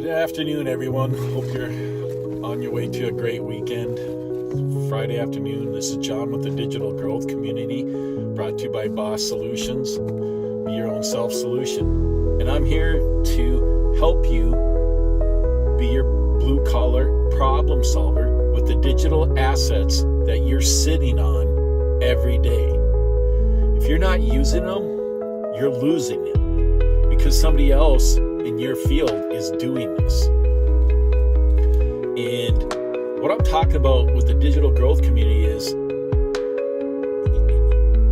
Good afternoon, everyone. Hope you're on your way to a great weekend. Friday afternoon. This is John with the Digital Growth Community, brought to you by B.O.S. Solutions. Be your own self solution. And I'm here to help you be your blue collar problem solver with the digital assets that you're sitting on every day. If you're not using them, you're losing them because somebody else in your field is doing this. And what I'm talking about with the digital growth community is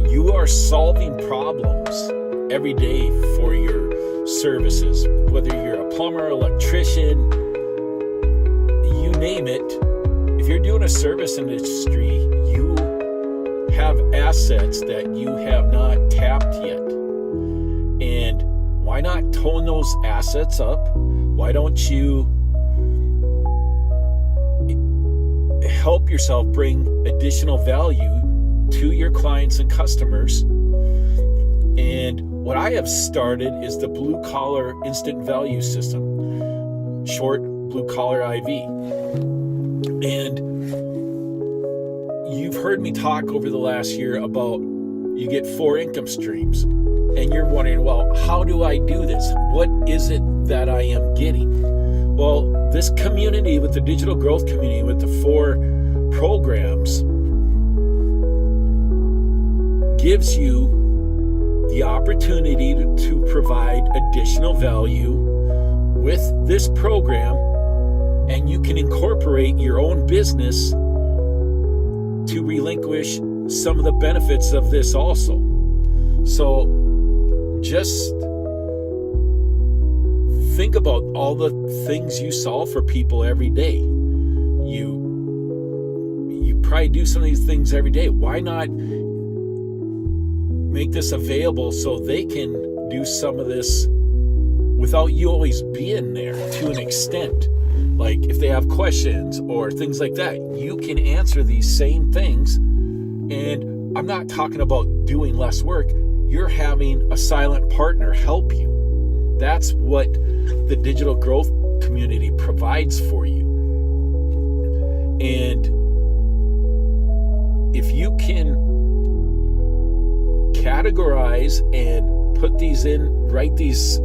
you are solving problems every day for your services, whether you're a plumber, electrician, you name it. If you're doing a service industry, you have assets that you have not tapped yet. And why not tone those assets up? Why don't you help yourself bring additional value to your clients and customers? And what I have started is the Blue Collar Instant Value System, short Blue Collar IV. And you've heard me talk over the last year about you get 4 income streams. And you're wondering, well, how do I do this? What is it that I am getting? Well, this community with the digital growth community with the 4 programs gives you the opportunity to provide additional value with this program, and you can incorporate your own business to relinquish some of the benefits of this also. So just think about all the things you solve for people every day. You probably do some of these things every day. Why not make this available so they can do some of this without you always being there to an extent? Like if they have questions or things like that, you can answer these same things. And I'm not talking about doing less work. You're having a silent partner help you. That's what the digital growth community provides for you. And if you can categorize and put these in, write these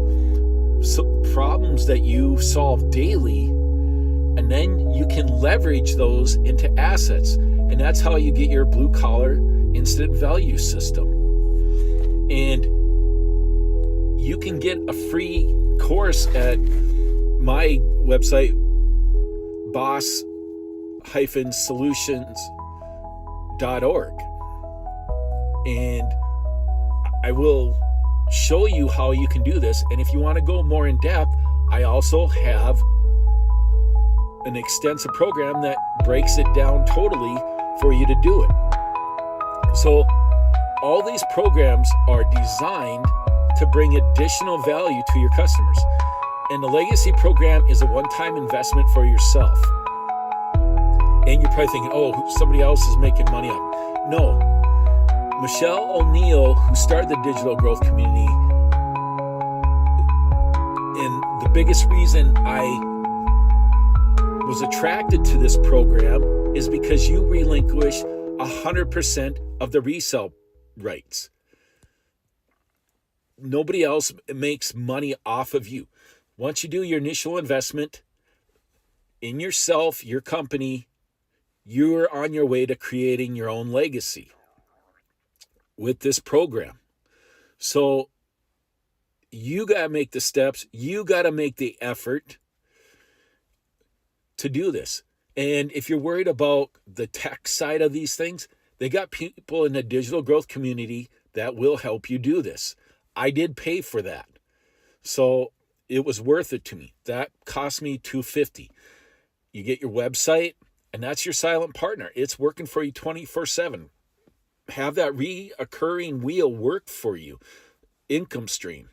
problems that you solve daily, and then you can leverage those into assets. And that's how you get your blue collar instant value system. And you can get a free course at my website, B.O.S.-solutions.org. And I will show you how you can do this. And if you want to go more in depth, I also have an extensive program that breaks it down totally for you to do it. So all these programs are designed to bring additional value to your customers. And the legacy program is a one-time investment for yourself. And you're probably thinking, oh, somebody else is making money on it. No. Michelle O'Neill, who started the digital growth community, and the biggest reason I was attracted to this program is because you relinquish 100% of the resale rights. Nobody else makes money off of you. Once you do your initial investment in yourself, your company, you're on your way to creating your own legacy with this program. So you got to make the steps. You got to make the effort to do this. And if you're worried about the tech side of these things, they got people in the digital growth community that will help you do this. I did pay for that. So it was worth it to me. That cost me $250. You get your website, and that's your silent partner. It's working for you 24/7. Have that reoccurring wheel work for you, income stream.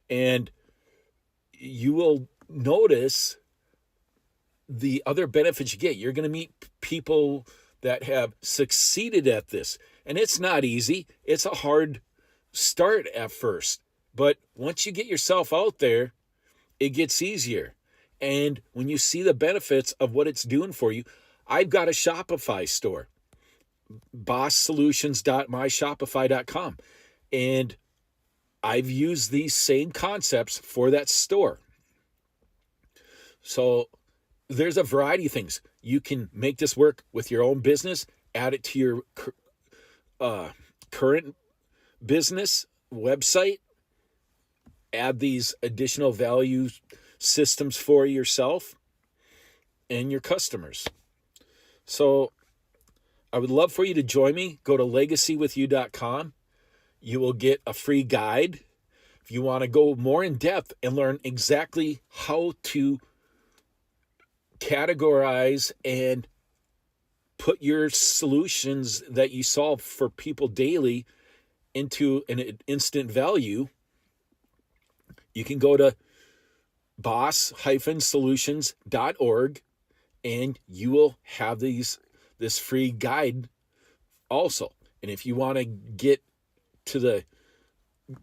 And you will notice the other benefits you get. You're going to meet people that have succeeded at this. And it's not easy. It's a hard start at first. But once you get yourself out there, it gets easier. And when you see the benefits of what it's doing for you, I've got a Shopify store, bosssolutions.myshopify.com. And I've used these same concepts for that store. So there's a variety of things. You can make this work with your own business, add it to your current business website, add these additional value systems for yourself and your customers. So I would love for you to join me. Go to legacywithyou.com. You will get a free guide if you want to go more in depth and learn exactly how to categorize and put your solutions that you solve for people daily into an instant value. You can go to boss-solutions.org and you will have this free guide also. And if you want to get to the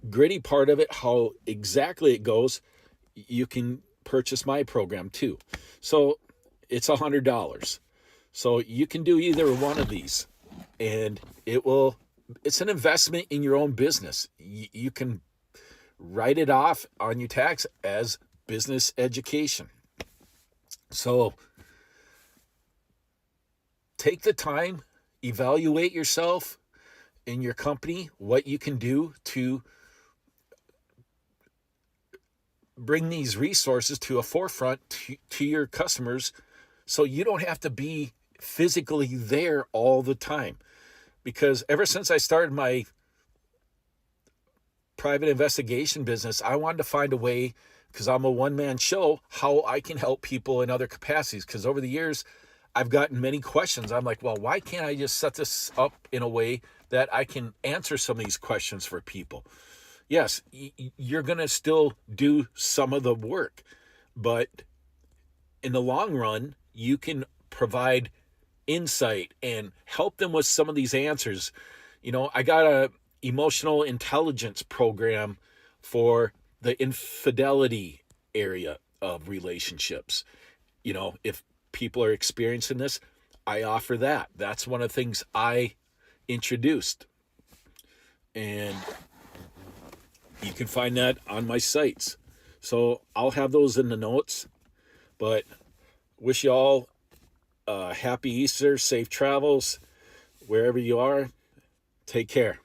gritty part of it, how exactly it goes, you can purchase my program too. So it's $100. So you can do either one of these, and it's an investment in your own business. You can write it off on your tax as business education. So take the time, evaluate yourself in your company, what you can do to bring these resources to a forefront to your customers, so you don't have to be physically there all the time. Because ever since I started my private investigation business, I wanted to find a way, because I'm a one-man show, how I can help people in other capacities. Because over the years, I've gotten many questions. I'm like, well, why can't I just set this up in a way that I can answer some of these questions for people? Yes, you're going to still do some of the work, but in the long run, you can provide insight and help them with some of these answers. I got a emotional intelligence program for the infidelity area of relationships. If people are experiencing this, I offer that. That's one of the things I introduced. And you can find that on my sites. So I'll have those in the notes. But wish you all happy Easter, safe travels, wherever you are. Take care.